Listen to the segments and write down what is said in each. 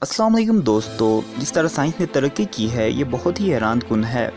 अस्सलाम वालेकुम दोस्तों, जिस तरह साइंस ने तरक्की की है ये बहुत ही हैरान कुन है।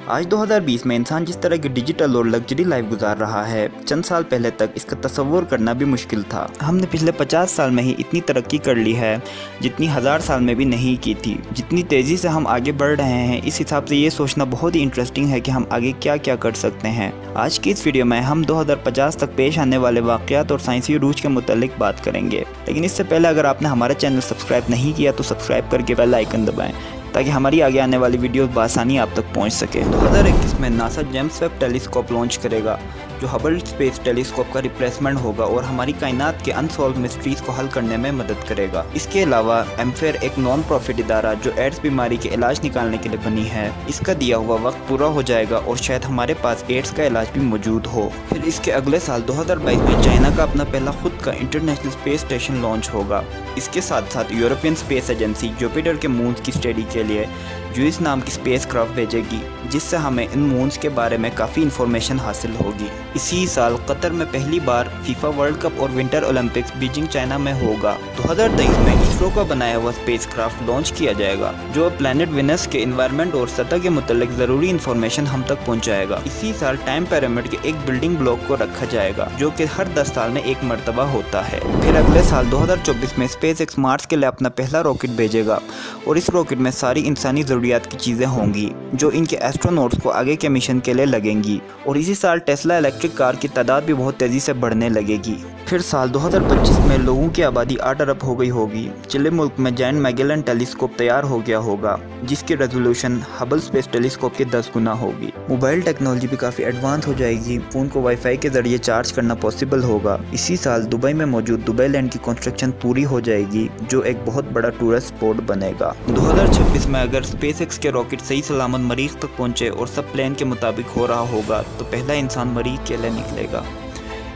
आज 2020 में इंसान जिस तरह की डिजिटल और लग्जरी लाइफ गुजार रहा है, चंद साल पहले तक इसका तस्वुर करना भी मुश्किल था। हमने पिछले 50 साल में ही इतनी तरक्की कर ली है जितनी 1000 साल में भी नहीं की थी। जितनी तेज़ी से हम आगे बढ़ रहे हैं, इस हिसाब से ये सोचना बहुत ही इंटरेस्टिंग है कि हम आगे क्या क्या कर सकते हैं। आज की इस वीडियो में हम 2050 तक पेश आने वाले वाक़यात और साइंसी अरूज के मुतालिक बात करेंगे। लेकिन इससे पहले अगर आपने हमारा चैनल सब्सक्राइब नहीं किया तो सब्सक्राइब करके बेल आइकन दबाएं ताकि हमारी आगे आने वाली वीडियोस बआसानी आप तक पहुंच सके। 2021 में NASA James Webb telescope launch करेगा, जो हबल स्पेस टेलीस्कोप का रिप्लेसमेंट होगा और हमारी कायनात के अनसॉल्व मिस्ट्रीज को हल करने में मदद करेगा। इसके अलावा एम्फेयर एक नॉन प्रॉफिट इदारा जो एड्स बीमारी के इलाज निकालने के लिए बनी है, इसका दिया हुआ वक्त पूरा हो जाएगा और शायद हमारे पास एड्स का इलाज भी मौजूद हो। फिर इसके अगले साल 2022 में चाइना का अपना पहला खुद का इंटरनेशनल स्पेस स्टेशन लॉन्च होगा। इसके साथ साथ यूरोपियन स्पेस एजेंसी जुपिटर के मून्स की स्टडी के लिए जुइस नाम की स्पेस क्राफ्ट भेजेगी, जिससे हमें इन मून्स के बारे में काफ़ी इन्फॉर्मेशन हासिल होगी। इसी साल कतर में पहली बार फीफा वर्ल्ड कप और विंटर ओलंपिक्स बीजिंग चाइना में होगा। 2023 में इसरो का बनाया हुआ स्पेस क्राफ्ट लॉन्च किया जाएगा, जो प्लैनेट विनस के एनवायरनमेंट और सतह के मुतालिक ज़रूरी इन्फॉर्मेशन हम तक पहुँचाएगा। इसी साल टाइम पिरामिड के एक बिल्डिंग ब्लॉक को रखा जाएगा, जो कि हर 10 साल में एक मरतबा होता है। फिर अगले साल 2024 में स्पेस एक्स मार्स के लिए अपना पहला रॉकेट भेजेगा और इस रॉकेट में सारी इंसानी ज़रूरियात की चीज़ें होंगी जो इनके एस्ट्रोनॉट्स को आगे के मिशन के लिए लगेंगी। और इसी साल टेस्ला इलेक्ट्रिक कार की तादाद भी बहुत तेज़ी से बढ़ने लगेगी। फिर साल 2025 में लोगों की आबादी 8 अरब हो गई होगी। चिली मुल्क में जायंट मैगेलन टेलीस्कोप तैयार हो गया होगा, जिसकी रेजोल्यूशन हबल स्पेस टेलीस्कोप के 10 गुना होगी। मोबाइल टेक्नोलॉजी भी काफ़ी एडवांस हो जाएगी। फ़ोन को वाईफाई के ज़रिए चार्ज करना पॉसिबल होगा। इसी साल दुबई में मौजूद दुबई लैंड की कंस्ट्रक्शन पूरी हो जाएगी, जो एक बहुत बड़ा टूरिस्ट स्पॉट बनेगा। 2026 में अगर स्पेस एक्स के रॉकेट सही सलामत मरीज तक पहुंचे और सब प्लान के मुताबिक हो रहा होगा तो पहला इंसान मरीज के लिए निकलेगा।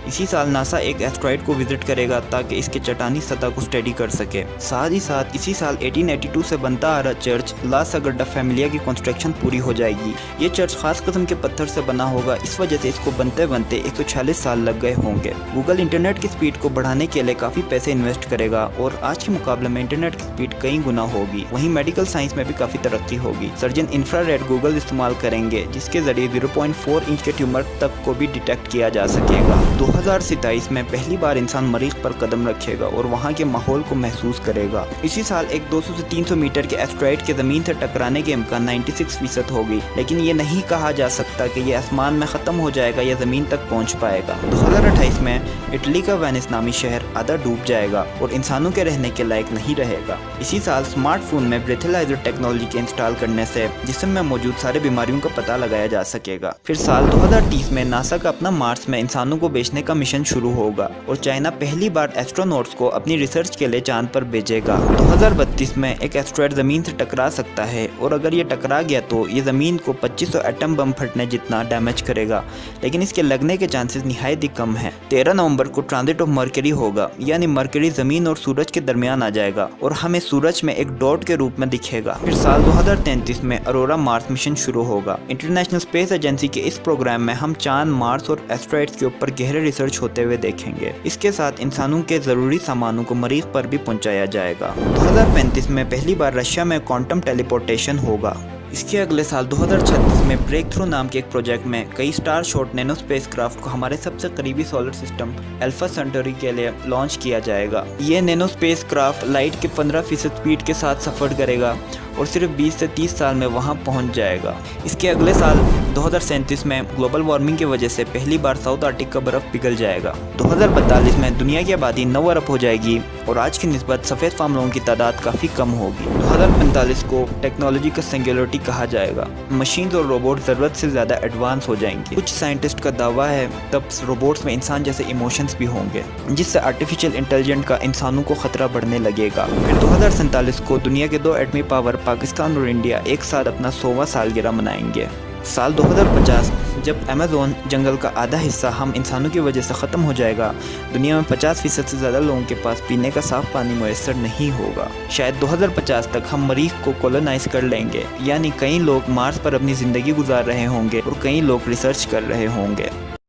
इसी साल नासा एक एस्ट्रॉइड को विजिट करेगा ताकि इसके चट्टानी सतह को स्टडी कर सके। साथ ही साथ इसी साल 1882 से बनता आ रहा चर्च ला सगड्डा फैमिलिया की कंस्ट्रक्शन पूरी हो जाएगी। ये चर्च खास किस्म के पत्थर से बना होगा, इस वजह से इसको बनते बनते 146 साल लग गए होंगे। गूगल इंटरनेट की स्पीड को बढ़ाने के लिए काफ़ी पैसे इन्वेस्ट करेगा और आज के मुकाबले में इंटरनेट की स्पीड कई गुना होगी। वहीं मेडिकल साइंस में भी काफ़ी तरक्की होगी। सर्जन इंफ्रारेड गूगल इस्तेमाल करेंगे, जिसके जरिए 0.4 इंच के ट्यूमर तक को भी डिटेक्ट किया जा सकेगा। 2027 में पहली बार इंसान मरीख पर कदम रखेगा और वहाँ के माहौल को महसूस करेगा। इसी साल एक 200 से 300 मीटर के एस्ट्रॉइड के ज़मीन से टकराने के इम्कान 96% होगी, लेकिन ये नहीं कहा जा सकता कि ये आसमान में ख़त्म हो जाएगा या ज़मीन तक पहुँच पाएगा। 2028 में इटली का वेनिस नामी शहर आधा डूब जाएगा और इंसानों के रहने के लायक नहीं रहेगा। इसी साल स्मार्टफोन में ब्रेथेलाइजर टेक्नोलॉजी के इंस्टॉल करने से जिस्म में मौजूद सारे बीमारियों का पता लगाया जा सकेगा। फिर साल 2030 में नासा का अपना मार्स में इंसानों को भेजने का मिशन शुरू होगा और चाइना पहली बार एस्ट्रोनॉट्स को अपनी रिसर्च के लिए चांद पर भेजेगा। 2032 में एक एस्ट्रॉइड जमीन से टकरा सकता है और अगर ये टकरा गया तो ये जमीन को 2500 एटम बम फटने जितना डैमेज करेगा, लेकिन इसके लगने के चांसेस निहायत ही कम है। 13 नवंबर को ट्रांजिट ऑफ मरकरी होगा, यानी मरकरी जमीन और सूरज के दरमियान आ जाएगा और हमें सूरज में एक डॉट के रूप में दिखेगा। फिर साल 2033 में अरोरा मार्स मिशन शुरू होगा। इंटरनेशनल स्पेस एजेंसी के इस प्रोग्राम में हम चांद, मार्स और एस्ट्रॉइड्स के ऊपर गहरे रिसर्च होते हुए देखेंगे। इसके साथ इंसानों के जरूरी सामानों को मरीज पर भी पहुंचाया जाएगा। 2035 में पहली बार रशिया में क्वांटम टेलीपोर्टेशन होगा। इसके अगले साल 2036 में ब्रेक थ्रू नाम के एक प्रोजेक्ट में कई star shot nano space craft को हमारे सबसे करीबी सोलर सिस्टम अल्फा सेंटरी के लिए लॉन्च किया जाएगा। ये नैनो स्पेस क्राफ्ट लाइट के 15% स्पीड के साथ सफ़र करेगा और सिर्फ 20 से 30 साल में वहां पहुंच जाएगा। इसके अगले साल 2037 में ग्लोबल वार्मिंग की वजह से पहली बार साउथ आर्टिक का बर्फ पिघल जाएगा। 2042 में दुनिया की आबादी 9 अरब हो जाएगी और आज की निस्बत सफ़ेद फार्म लोगों की तादाद काफ़ी कम होगी। 2045 को टेक्नोलॉजी का सिंगुलरिटी कहा जाएगा। मशीन्स और रोबोट ज़रूरत से ज़्यादा एडवांस हो जाएंगे। कुछ साइंटिस्ट का दावा है तब रोबोट्स में इंसान जैसे इमोशंस भी होंगे, जिससे आर्टिफिशियल इंटेलिजेंस का इंसानों को खतरा बढ़ने लगेगा। फिर 2047 को दुनिया के 2 एटमी पावर पाकिस्तान और इंडिया एक साथ अपना 100वां सालगिरह मनाएंगे। साल 2050 जब अमेज़न जंगल का आधा हिस्सा हम इंसानों की वजह से ख़त्म हो जाएगा, दुनिया में 50% से ज़्यादा लोगों के पास पीने का साफ़ पानी मुयस्सर नहीं होगा। शायद 2050 तक हम मरीख को कॉलोनाइज कर लेंगे, यानी कई लोग मार्स पर अपनी ज़िंदगी गुजार रहे होंगे और कई लोग रिसर्च कर रहे होंगे।